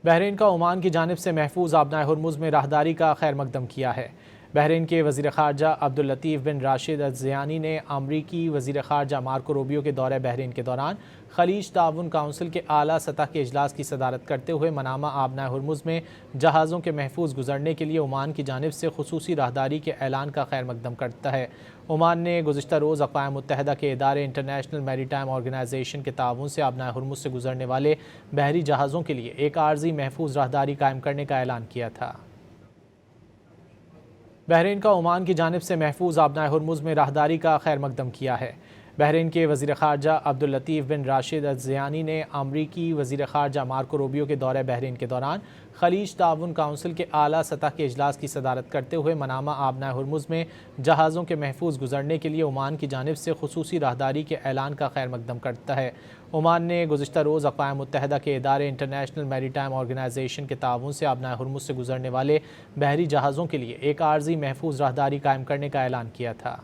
بحرین کا عمان کی جانب سے محفوظ آبنائے ہرمز میں راہداری کا خیر مقدم کیا ہے۔ بحرین کے وزیر خارجہ عبداللطیف بن راشد الزیانی نے امریکی وزیر خارجہ مارکو روبیو کے دورہ بحرین کے دوران خلیج تعاون کونسل کے اعلیٰ سطح کے اجلاس کی صدارت کرتے ہوئے منامہ آبنائے ہرمز میں جہازوں کے محفوظ گزرنے کے لیے عمان کی جانب سے خصوصی راہداری کے اعلان کا خیر مقدم کرتا ہے۔ عمان نے گزشتہ روز اقوام متحدہ کے ادارے انٹرنیشنل میری ٹائم آرگنائزیشن کے تعاون سے آبنائے ہرمز سے گزرنے والے بحری جہازوں کے لیے ایک عارضی محفوظ راہداری قائم کرنے کا اعلان کیا تھا۔ بحرین کا عمان کی جانب سے محفوظ آبنائے ہرمز میں راہداری کا خیر مقدم کیا ہے۔ بحرین کے وزیر خارجہ عبداللطیف بن راشد الزیانی نے امریکی وزیر خارجہ مارکو روبیو کے دورہ بحرین کے دوران خلیج تعاون کونسل کے اعلیٰ سطح کے اجلاس کی صدارت کرتے ہوئے منامہ آبنائے ہرمز میں جہازوں کے محفوظ گزرنے کے لیے عمان کی جانب سے خصوصی راہداری کے اعلان کا خیر مقدم کرتا ہے۔ عمان نے گزشتہ روز اقوام متحدہ کے ادارے انٹرنیشنل میری ٹائم آرگنائزیشن کے تعاون سے آبنائے ہرمز سے گزرنے والے بحری جہازوں کے لیے ایک عارضی محفوظ راہداری قائم کرنے کا اعلان کیا تھا۔